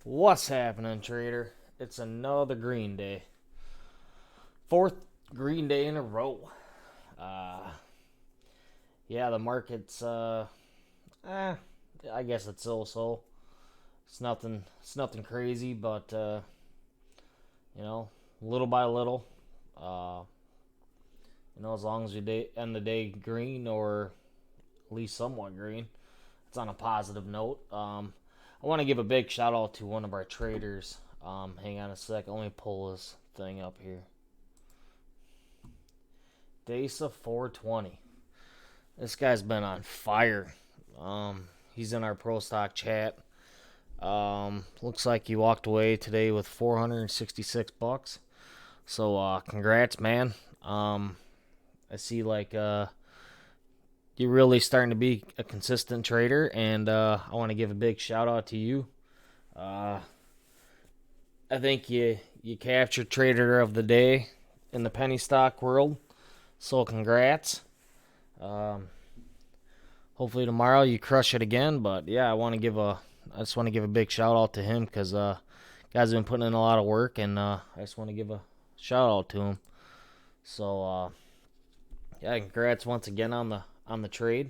What's happening, trader? It's another green day. Fourth green day in a row. Uh, yeah, the market's, eh, I guess it's so-so. It's nothing crazy, but, you know, little by little, uh, as long as we end the day green or at least somewhat green, it's on a positive note. I want to give a big shout out to one of our traders. Hang on a sec. Let me pull this thing up here. Dasa 420. This guy's been on fire. He's in our pro stock chat. Looks like he walked away today with 466 bucks. So congrats, man. I see you're really starting to be a consistent trader, and I want to give a big shout out to you. Uh, I think you captured trader of the day in the penny stock world. So congrats. Um, Hopefully tomorrow you crush it again. But yeah, I just want to give a big shout out to him because guy's been putting in a lot of work, and I just want to give a shout out to him. So yeah, congrats once again on the trade.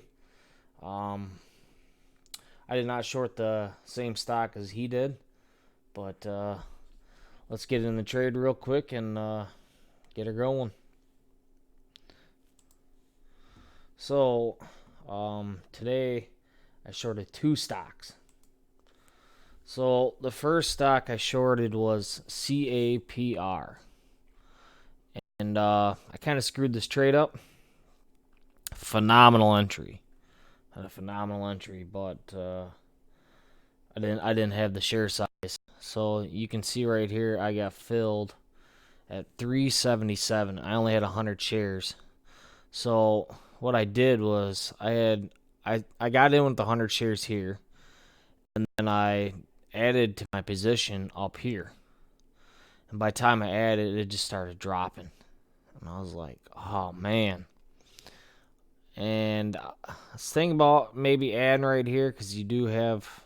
Um, I did not short the same stock as he did, but let's get in the trade real quick and get her going. So today I shorted two stocks. So the first stock I shorted was CAPR. And I kind of screwed this trade up. Phenomenal entry. Had a phenomenal entry, but I didn't have the share size. So you can see right here I got filled at 377. I only had 100 shares. So what I did was I got in with the 100 shares here, and then I added to my position up here. And by the time I added, it just started dropping. And I was like, oh, man. And I was thinking about maybe adding right here because you do have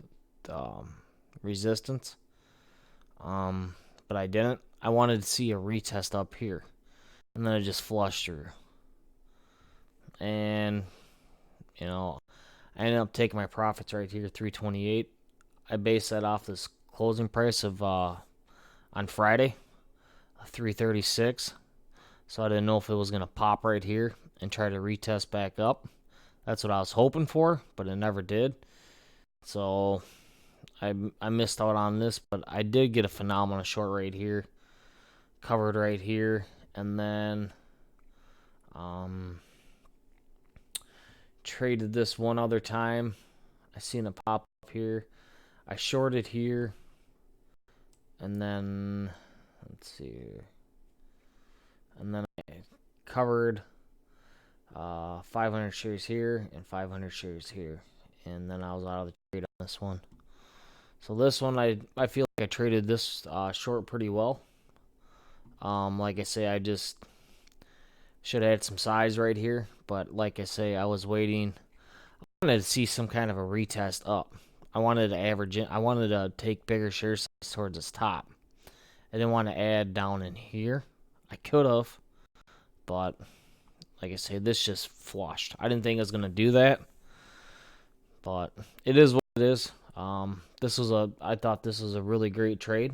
resistance. But I didn't. I wanted to see a retest up here. And then it just flushed through. And, I ended up taking my profits right here, 328. I based that off this closing price of on Friday, 336. So I didn't know if it was gonna pop right here and try to retest back up. That's what I was hoping for, but it never did. So I missed out on this, but I did get a phenomenal short right here, covered right here, and then traded this one other time. I seen it pop up here. I shorted here, and then let's see here. And then I covered 500 shares here and 500 shares here, and then I was out of the trade on this one. So this one I feel like I traded this short pretty well. Like I say, I just should have had some size right here, but like I say, I was waiting. I wanted to see some kind of a retest up. I wanted to average it. I wanted to take bigger share size towards this top. I didn't want to add down in here. I could have, but like I say, this just flushed. I didn't think it was gonna do that, but it is what it is. I thought this was a really great trade.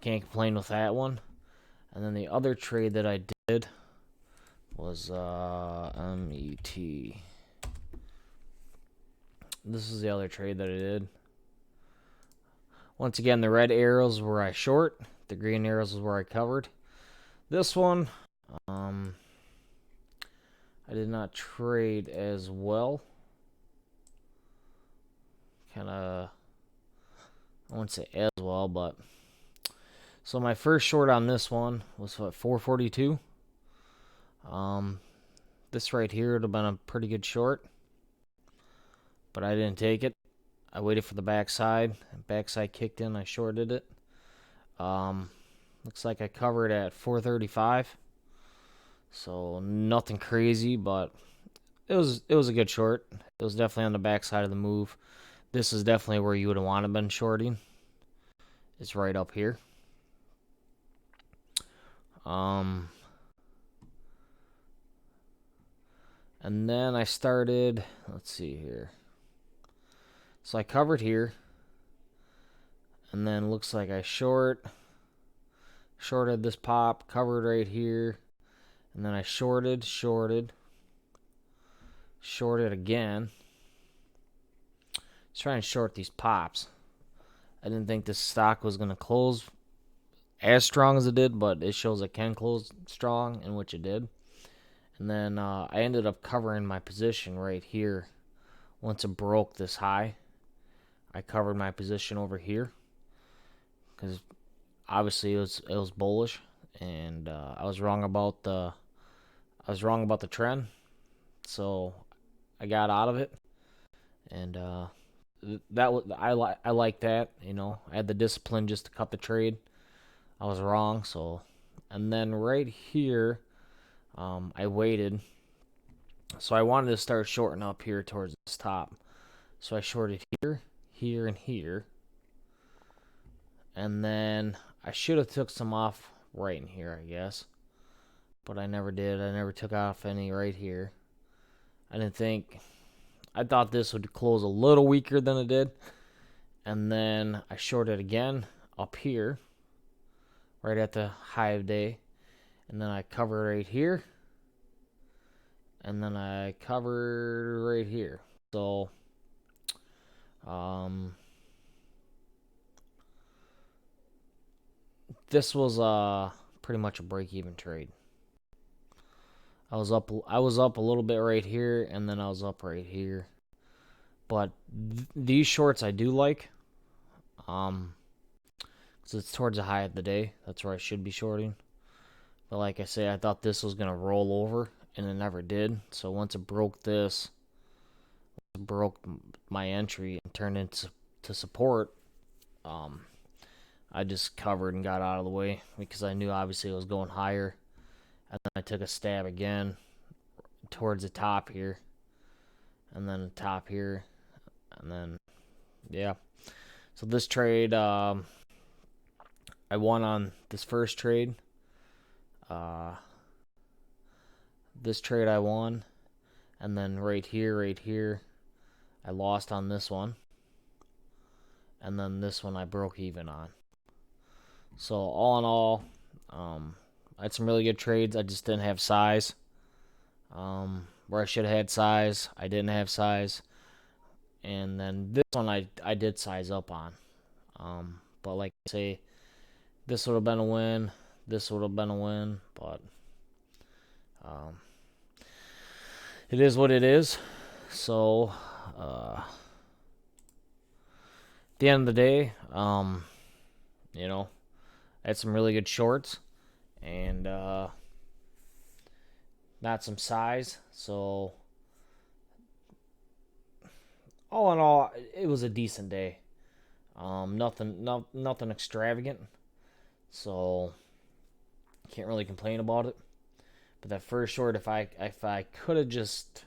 Can't complain with that one. And then the other trade that I did was MET. This is the other trade that I did. Once again, the red arrows were I short. The green arrows was where I covered. This one, I did not trade as well. Kind of, I wouldn't say as well, but so my first short on this one was what, 442. This right here would have been a pretty good short, but I didn't take it. I waited for the backside. Backside kicked in. I shorted it. Looks like I covered at 435. So nothing crazy, but it was a good short. It was definitely on the backside of the move. This is definitely where you would have wanted been shorting. is right up here. And then I started, let's see here. So I covered here, and then looks like I shorted this pop, covered right here, and then I shorted again. Let's try and short these pops. I didn't think this stock was going to close as strong as it did, but it shows it can close strong, in which it did. And then I ended up covering my position right here. Once it broke this high, I covered my position over here because obviously it was bullish, and I was wrong about the trend, so I got out of it, and that was I like that. I had the discipline just to cut the trade. I was wrong, so. And then right here, I waited. So I wanted to start shorting up here towards this top. So I shorted here, here, and here. And then I should have took some off right in here, I guess. But I never did. I never took off any right here. I thought this would close a little weaker than it did. And then I shorted again up here, right at the high of day. And then I covered right here. And then I covered right here. So, this was pretty much a break-even trade. I was up a little bit right here, and then I was up right here. But these shorts I do like, because it's towards the high of the day. That's where I should be shorting. But like I say, I thought this was gonna roll over, and it never did. So once it broke this, it broke my entry and turned into support. I just covered and got out of the way because I knew obviously it was going higher. And then I took a stab again towards the top here, and then the top here, and then yeah. So this trade, I won on this first trade. This trade I won, and then right here, I lost on this one, and then this one I broke even on. So all in all, I had some really good trades. I just didn't have size. Where I should have had size, I didn't have size. And then this one I did size up on. But like I say, this would have been a win. This would have been a win. But it is what it is. So at the end of the day, I had some really good shorts. And not some size. So all in all, it was a decent day. Nothing extravagant. So can't really complain about it. But that first short, if I could have just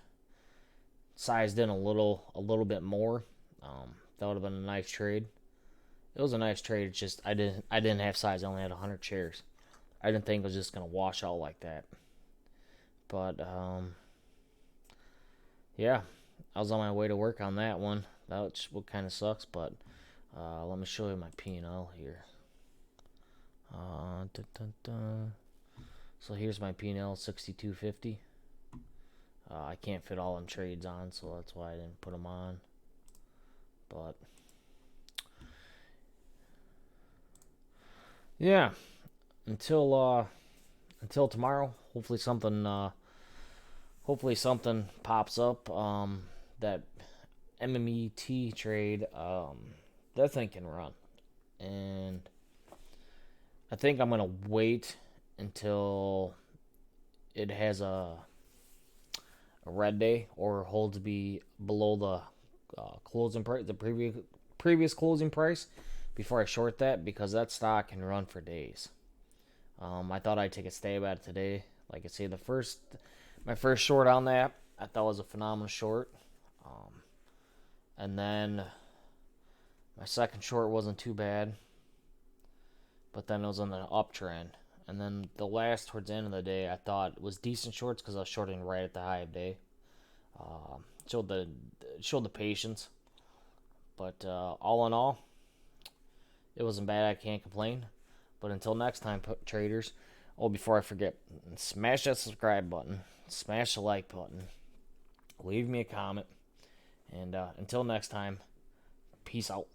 sized in a little bit more, that would have been a nice trade. It was a nice trade. It's just I didn't have size. I only had 100 shares. I didn't think it was just gonna wash out like that. But yeah, I was on my way to work on that one. That's what kind of sucks. But let me show you my P&L here. So here's my P&L, 62.50. I can't fit all them trades on, so that's why I didn't put them on. But yeah, until tomorrow, hopefully something pops up. That MMET trade, that thing can run, and I think I'm gonna wait until it has a red day or holds be below the closing price, the previous closing price, before I short that, because that stock can run for days. I thought I'd take a stab at it today. Like I say, my first short on that, I thought was a phenomenal short. And then my second short wasn't too bad. but then it was on an uptrend. And then the last towards the end of the day, I thought it was decent shorts because I was shorting right at the high of day. Uh, showed the patience, but all in all, it wasn't bad. I can't complain. But until next time, traders. Oh, before I forget, smash that subscribe button, smash the like button, leave me a comment, and until next time, peace out.